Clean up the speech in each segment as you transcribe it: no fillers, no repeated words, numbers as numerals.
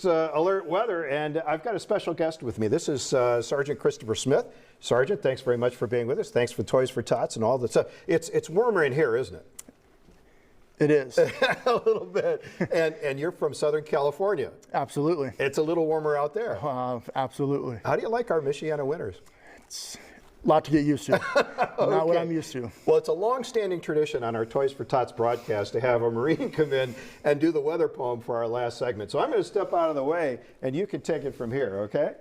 Alert weather, and I've got a special guest with me. This is Sergeant Christopher Smith. Sergeant, thanks very much for being with us. Thanks for Toys for Tots and all that stuff. It's warmer in here, isn't it? It is. A little bit. And you're from Southern California. Absolutely. It's a little warmer out there. Absolutely. How do you like our Michiana winters? It's a lot to get used to. Not what I'm used to. Well, it's a long-standing tradition on our Toys for Tots broadcast to have a Marine come in and do the weather poem for our last segment. So I'm going to step out of the way, and you can take it from here, okay?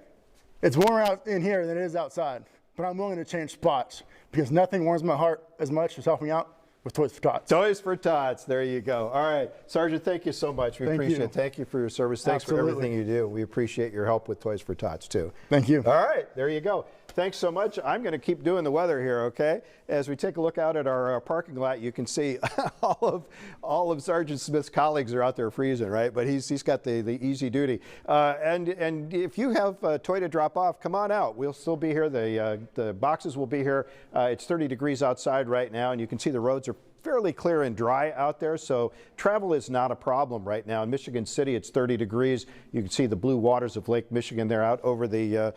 It's warmer out in here than it is outside, but I'm willing to change spots because nothing warms my heart as much as helping out with Toys for Tots. Toys for Tots, there you go. All right, Sergeant, thank you so much. We appreciate it. Thank you for your service. Thanks for everything you do. We appreciate your help with Toys for Tots, too. Thank you. All right, there you go. Thanks so much. I'm going to keep doing the weather here, okay? As we take a look out at our parking lot, you can see all of Sergeant Smith's colleagues are out there freezing, right? But he's got the easy duty. And if you have a toy to drop off, come on out. We'll still be here. The boxes will be here. It's 30 degrees outside right now, and you can see the roads are fairly clear and dry out there, so travel is not a problem right now. In Michigan City, it's 30 degrees. You can see the blue waters of Lake Michigan there out over the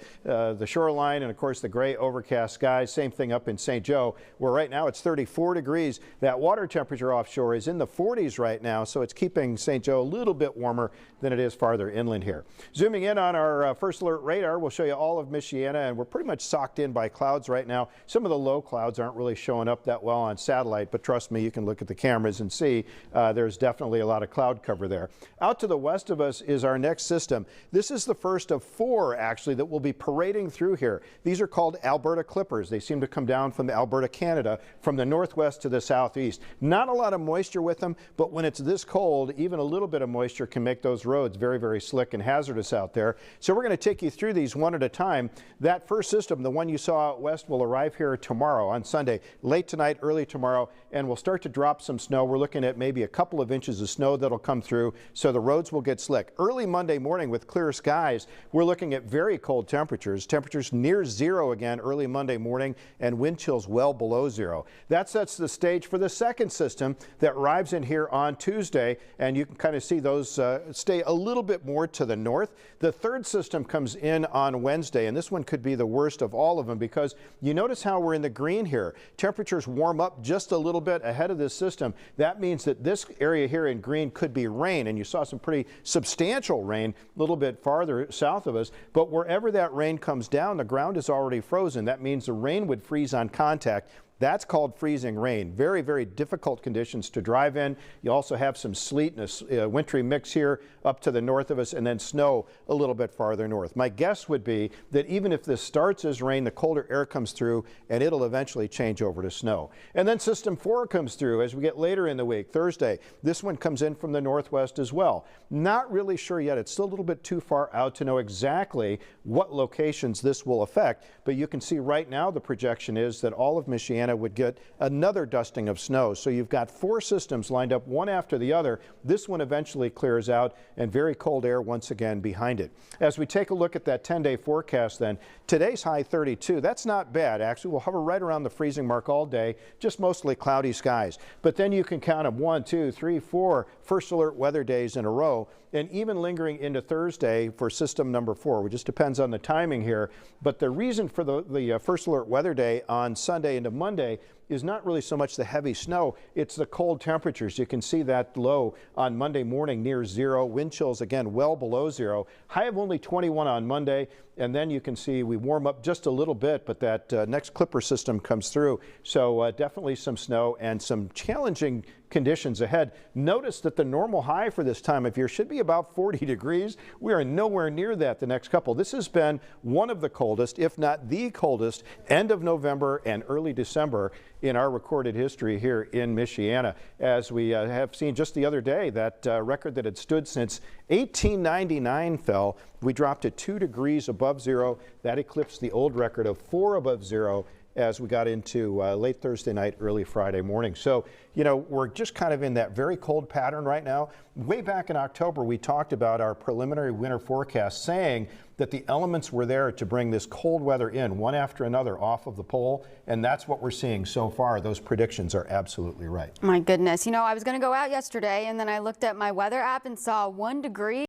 shoreline, and of course the gray overcast skies. Same thing up in St. Joe, where right now it's 34 degrees. That water temperature offshore is in the 40s right now, so it's keeping St. Joe a little bit warmer than it is farther inland here. Zooming in on our first alert radar, we'll show you all of Michiana, and we're pretty much socked in by clouds right now. Some of the low clouds aren't really showing up that well on satellite, but trust me, you can look at the cameras and see there's definitely a lot of cloud cover there. Out to the west of us is our next system. This is the first of four, actually, that will be parading through here. These are called Alberta Clippers. They seem to come down from Alberta, Canada, from the northwest to the southeast. Not a lot of moisture with them, but when it's this cold, even a little bit of moisture can make those roads very, very slick and hazardous out there. So we're going to take you through these one at a time. That first system, the one you saw out west, will arrive here tomorrow on Sunday, late tonight, early tomorrow, and we'll start to drop some snow. We're looking at maybe a couple of inches of snow that'll come through, so the roads will get slick. Early Monday morning with clear skies, we're looking at very cold temperatures. Temperatures near zero again early Monday morning, and wind chills well below zero. That sets the stage for the second system that arrives in here on Tuesday, and you can kind of see those stay a little bit more to the north. The third system comes in on Wednesday, and this one could be the worst of all of them because you notice how we're in the green here. Temperatures warm up just a little bit ahead of this system. That means that this area here in green could be rain, and you saw some pretty substantial rain a little bit farther south of us, but wherever that rain comes down, the ground is already frozen. That means the rain would freeze on contact. That's called freezing rain. Very, very difficult conditions to drive in. You also have some sleet and a wintry mix here up to the north of us, and then snow a little bit farther north. My guess would be that even if this starts as rain, the colder air comes through and it'll eventually change over to snow. And then system 4 comes through as we get later in the week, Thursday. This one comes in from the northwest as well. Not really sure yet. It's still a little bit too far out to know exactly what locations this will affect, but you can see right now the projection is that all of Michiana would get another dusting of snow. So you've got four systems lined up one after the other. This one eventually clears out, and very cold air once again behind it. As we take a look at that 10-day forecast then, today's high 32. That's not bad, actually. We'll hover right around the freezing mark all day, just mostly cloudy skies. But then you can count them 1, 2, 3, 4 first alert weather days in a row, and even lingering into Thursday for system number 4. It just depends on the timing here. But the reason for the first alert weather day on Sunday into Monday is not really so much the heavy snow, it's the cold temperatures. You can see that low on Monday morning near zero. Wind chills again well below zero. High of only 21 on Monday, and then you can see we warm up just a little bit, but that next Clipper system comes through. So definitely some snow and some challenging conditions ahead. Notice that the normal high for this time of year should be about 40 degrees. We are nowhere near that the next couple. This has been one of the coldest, if not the coldest, end of November and early December in our recorded history here in Michiana. As we have seen just the other day, that record that had stood since 1899 fell. We dropped to 2 degrees above zero. That eclipsed the old record of 4 above zero as we got into late Thursday night, early Friday morning. So, you know, we're just kind of in that very cold pattern right now. Way back in October, we talked about our preliminary winter forecast saying that the elements were there to bring this cold weather in one after another off of the pole, and that's what we're seeing so far. Those predictions are absolutely right. My goodness. You know, I was going to go out yesterday, and then I looked at my weather app and saw 1 degree.